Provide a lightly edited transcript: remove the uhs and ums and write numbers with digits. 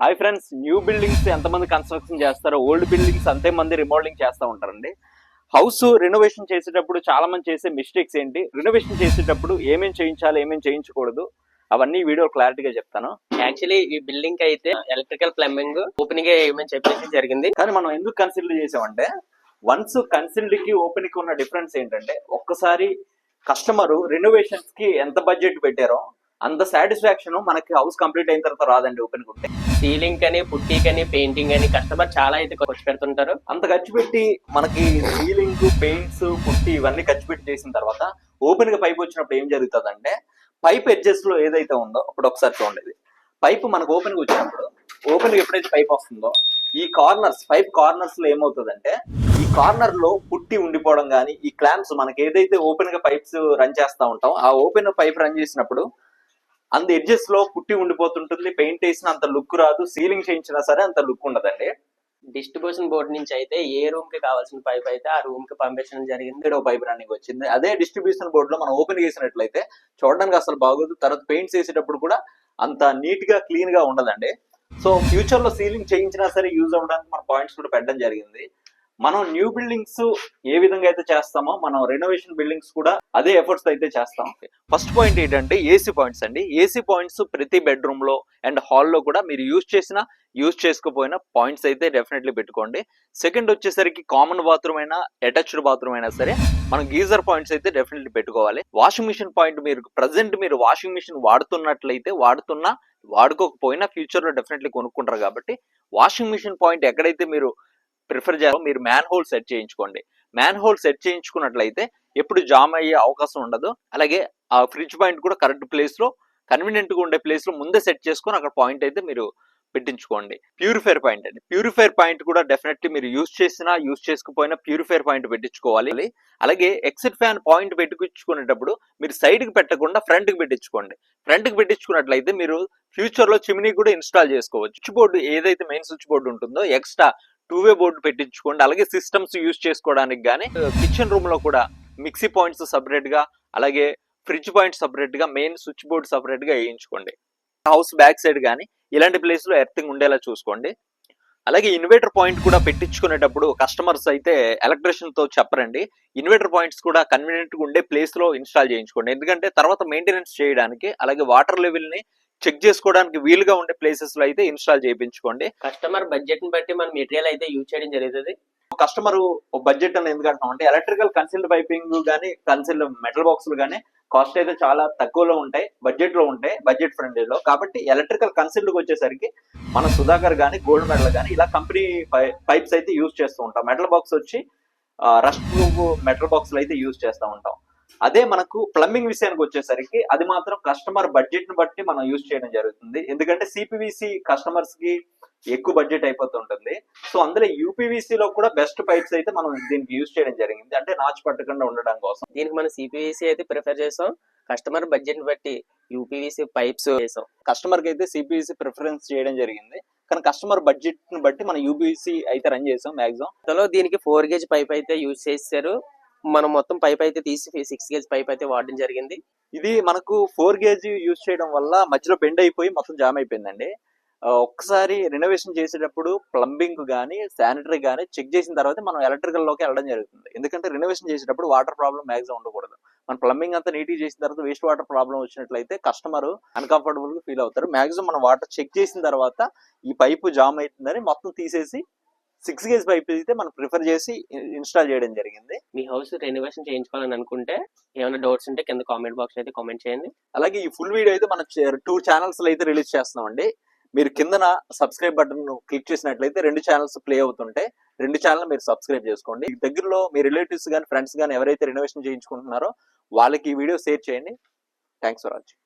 Hi friends, new buildings ఎంతమంది construction చేస్తారో old buildings అంతే మంది రిమోడలింగ్ చేస్తూ ఉంటారండి. హౌస్ రెనోవేషన్ చేసేటప్పుడు చాలా మంది చేసే మిస్టేక్స్ ఏంటి, రెనోవేషన్ చేసేటప్పుడు ఏమేమి చేయించాలి ఏమేమి చేయించకూడదు అవన్నీ వీడియో క్లారిటీగా చెప్తాను. యాక్చువల్లీ ఈ బిల్డింగ్ అయితే ఎలక్ట్రికల్ ప్లంబింగ్ ఓపెనింగ్ ఏమని చెప్పేసి జరిగింది. కానీ మనం ఎందుకు కన్సిడర్ చేసామంటే, వన్స్ కన్సిల్డ్ కి ఓపెన్ కి ఉన్న డిఫరెన్స్ ఏంటంటే, ఒక్కసారి కస్టమర్ రెనోవేషన్స్ కి ఎంత బడ్జెట్ పెట్టారో అంత సాటిస్ఫాక్షన్ మనకి హౌస్ కంప్లీట్ అయిన తర్వాత రాదండి. ఓపెన్ ఉంటే సీలింగ్ కని పుట్టి కని పెయింటింగ్ అని కస్టమర్ చాలా అయితే ఖర్చు పెడుతుంటారు. అంత ఖర్చు పెట్టి మనకి సీలింగ్, పెయింట్స్, పుట్టి ఇవన్నీ ఖర్చు పెట్టి చేసిన తర్వాత ఓపెన్ గా పైప్ వచ్చినప్పుడు ఏం జరుగుతుంది అంటే, పైప్ ఎడ్జెస్ లో ఏదైతే ఉందో అప్పుడు ఒకసారి చూడండి. పైప్ మనకు ఓపెన్ గా వచ్చినప్పుడు, ఓపెన్ గా ఎప్పుడైతే పైప్ వస్తుందో ఈ కార్నర్స్, పైప్ కార్నర్స్ లో ఏమవుతుందంటే, ఈ కార్నర్ లో పుట్టి ఉండిపోవడం కానీ, ఈ క్లాంప్స్ మనకి ఏదైతే ఓపెన్ గా పైప్స్ రన్ చేస్తా ఉంటాం, ఆ ఓపెన్ పైప్ రన్ చేసినప్పుడు అంత ఎడ్జెస్ లో పుట్టి ఉండిపోతుంటుంది. పెయింట్ వేసిన అంత లుక్ రాదు, సీలింగ్ చేయించినా సరే అంత లుక్ ఉండదండి. డిస్ట్రిబ్యూషన్ బోర్డు నుంచి అయితే ఏ రూమ్ కి కావాల్సిన పైప్ అయితే ఆ రూమ్ కి పంపించడం జరిగింది. పైప్ రన్నింగ్ వచ్చింది. అదే డిస్ట్రిబ్యూషన్ బోర్డు లో మనం ఓపెన్ చేసినట్లయితే చూడడానికి అసలు బాగోదు. తర్వాత పెయింట్స్ వేసేటప్పుడు కూడా అంత నీట్ గా క్లీన్ గా ఉండదండి. సో ఫ్యూచర్ లో సీలింగ్ చేయించినా సరే యూజ్ అవ్వడానికి మన పాయింట్స్ కూడా పెట్టడం జరిగింది. మనం న్యూ బిల్డింగ్స్ ఏ విధంగా అయితే చేస్తామో, మనం రెనోవేషన్ బిల్డింగ్స్ కూడా అదే ఎఫర్ట్స్ అయితే చేస్తాం. ఫస్ట్ పాయింట్ ఏంటంటే ఏసీ పాయింట్స్ అండి. ఏసీ పాయింట్స్ ప్రతి బెడ్రూమ్ లో అండ్ హాల్లో కూడా మీరు యూజ్ చేసినా యూజ్ చేసుకోపోయినా పాయింట్స్ అయితే డెఫినెట్లీ పెట్టుకోండి. సెకండ్ వచ్చేసరికి కామన్ బాత్రూమ్ అయినా అటాచ్డ్ బాత్రూమ్ అయినా సరే మనం గీజర్ పాయింట్స్ అయితే డెఫినెట్లీ పెట్టుకోవాలి. వాషింగ్ మిషన్ పాయింట్ మీరు వాషింగ్ మిషన్ వాడుతున్నట్లయితే వాడుకోకపోయినా ఫ్యూచర్ లో డెఫినెట్లీ కొనుక్కుంటారు కాబట్టి వాషింగ్ మిషన్ పాయింట్ ఎక్కడైతే మీరు ప్రిఫర్ చేయాలి, మీరు మ్యాన్ హోల్ సెట్ చేయించుకోండి. మ్యాన్ హోల్ సెట్ చేయించుకున్నట్లయితే ఎప్పుడు జామ్ అయ్యే అవకాశం ఉండదు. అలాగే ఆ ఫ్రిడ్జ్ పాయింట్ కూడా కరెక్ట్ ప్లేస్ లో, కన్వీనియంట్ గా ఉండే ప్లేస్ లో ముందే సెట్ చేసుకొని అక్కడ పాయింట్ అయితే మీరు పెట్టించుకోండి. ప్యూరిఫైర్ పాయింట్ అండి. ప్యూరిఫైర్ పాయింట్ కూడా డెఫినెట్లీ మీరు యూజ్ చేసినా యూజ్ చేసుకోపోయినా ప్యూరిఫైర్ పాయింట్ పెట్టించుకోవాలి. అలాగే ఎగ్జిట్ ఫ్యాన్ పాయింట్ పెట్టించుకునేటప్పుడు మీరు సైడ్ కి పెట్టకుండా ఫ్రంట్ కి పెట్టించుకోండి. ఫ్రంట్ కి పెట్టించుకున్నట్లయితే మీరు ఫ్యూచర్ లో చిమ్నీ కూడా ఇన్స్టాల్ చేసుకోవచ్చు. స్విచ్ బోర్డు ఏదైతే మెయిన్ స్విచ్ బోర్డు ఉంటుందో ఎక్స్ట్రా 2-వే బోర్డు పెట్టించుకోండి. అలాగే సిస్టమ్స్ యూజ్ చేసుకోవడానికి కానీ కిచెన్ రూమ్ లో కూడా మిక్సీ పాయింట్స్ సపరేట్ గా, అలాగే ఫ్రిడ్జ్ పాయింట్ సపరేట్ గా, మెయిన్ స్విచ్ బోర్డు సపరేట్ గా వేయించుకోండి. హౌస్ బ్యాక్ సైడ్ కానీ ఇలాంటి ప్లేస్ లో ఎర్తింగ్ ఉండేలా చూసుకోండి. అలాగే ఇన్వర్టర్ పాయింట్ కూడా పెట్టించుకునేటప్పుడు కస్టమర్స్ అయితే ఎలక్ట్రీషియన్ తో చెప్పరండి. ఇన్వర్టర్ పాయింట్స్ కూడా కన్వీనియంట్ గా ఉండే ప్లేస్ లో ఇన్స్టాల్ చేయించుకోండి. ఎందుకంటే తర్వాత మెయింటెనెన్స్ చేయడానికి, అలాగే వాటర్ లెవెల్ ని చెక్ చేసుకోవడానికి వీలుగా ఉండే ప్లేసెస్ లో అయితే ఇన్స్టాల్ చేయించుకోండి. కస్టమర్ బడ్జెట్ ని బట్టి మన మెటీరియల్ అయితే యూజ్ చేయడం జరుగుతుంది. కస్టమర్ బడ్జెట్ అని ఎందుకు అంటున్నాం అంటే, ఎలక్ట్రికల్ కన్సిల్డ్ పైపింగ్ కానీ కన్సిల్డ్ మెటల్ బాక్సులు కానీ కాస్ట్ అయితే చాలా తక్కువలో ఉంటాయి, బడ్జెట్ లో ఉంటాయి, బడ్జెట్ ఫ్రెండ్లీలో. కాబట్టి ఎలక్ట్రికల్ కన్సిల్డ్ వచ్చేసరికి మన సుధాకర్ కానీ, గోల్డ్ మెడల్ కానీ ఇలా కంపెనీ పైప్స్ అయితే యూజ్ చేస్తూ ఉంటాం. మెటల్ బాక్స్ వచ్చి రస్ట్ ప్రూఫ్ మెటల్ బాక్స్లు అయితే యూజ్ చేస్తూ ఉంటాం. అదే మనకు ప్లంబింగ్ విషయానికి వచ్చేసరికి అది మాత్రం కస్టమర్ బడ్జెట్ ని బట్టి మనం యూజ్ చేయడం జరుగుతుంది. ఎందుకంటే సిపివిసి కస్టమర్స్ కి ఎక్కువ బడ్జెట్ అయిపోతుంటుంది. సో అందులో యూపీవీసీ లో కూడా బెస్ట్ పైప్స్ అయితే మనం దీనికి యూజ్ చేయడం జరిగింది, అంటే నాచు పట్టకుండా ఉండడం కోసం. దీనికి మనం సిపివిసి అయితే ప్రిఫర్ చేసాం. కస్టమర్ బడ్జెట్ ని బట్టి యూపీవీసీ పైప్స్ చేసాం. కస్టమర్ కి అయితే సిపివిసి ప్రిఫరెన్స్ చేయడం జరిగింది, కానీ కస్టమర్ బడ్జెట్ ని బట్టి మనం యూపీవీసీ అయితే రన్ చేసాం మాక్సిమం. దీనికి 4 గేజ్ పైప్ అయితే యూజ్ చేశారు. మనం మొత్తం పైప్ అయితే తీసి 6 గేజ్ పైప్ అయితే వాడడం జరిగింది. ఇది మనకు 4 గేజ్ యూజ్ చేయడం వల్ల మధ్యలో బెండ్ అయిపోయి మొత్తం జామ్ అయిపోయిందండి. ఒక్కసారి రెనోవేషన్ చేసేటప్పుడు ప్లంబింగ్ కానీ శానిటరీ కానీ చెక్ చేసిన తర్వాత మనం ఎలక్ట్రికల్ లోకి వెళ్ళడం జరుగుతుంది. ఎందుకంటే రెనోవేషన్ చేసేటప్పుడు వాటర్ ప్రాబ్లం మ్యాక్సిమం ఉండకూడదు. మన ప్లంబింగ్ అంతా నీట్గా చేసిన తర్వాత వేస్ట్ వాటర్ ప్రాబ్లం వచ్చినట్లయితే కస్టమర్ అన్కంఫర్టబుల్ గా ఫీల్ అవుతారు. మాక్సిమం మనం వాటర్ చెక్ చేసిన తర్వాత ఈ పైపు జామ్ అవుతుందని మొత్తం తీసేసి 6 గేజ్ పైప్ అయితే మనం ప్రిఫర్ చేసి ఇన్స్టాల్ చేయడం జరిగింది. మీ హౌస్ రెనోవేషన్ చేయించుకోవాలని అనుకుంటే ఏమైనా డౌట్స్ ఉంటే కింద కామెంట్ బాక్స్ అయితే కామెంట్ చేయండి. అలాగే ఈ ఫుల్ వీడియో అయితే మనం 2 ఛానల్స్ అయితే రిలీజ్ చేస్తున్నామండి. మీరు కిందన సబ్స్క్రైబ్ బటన్ క్లిక్ చేసినట్లయితే 2 ఛానల్స్ ప్లే అవుతుంటాయి. 2 ఛానల్ మీరు సబ్స్క్రైబ్ చేసుకోండి. దగ్గరలో మీ రిలేటివ్స్ కానీ ఫ్రెండ్స్ కానీ ఎవరైతే రెనోవేషన్ చేయించుకుంటున్నారో వాళ్ళకి ఈ వీడియో షేర్ చేయండి. Thanks for watching.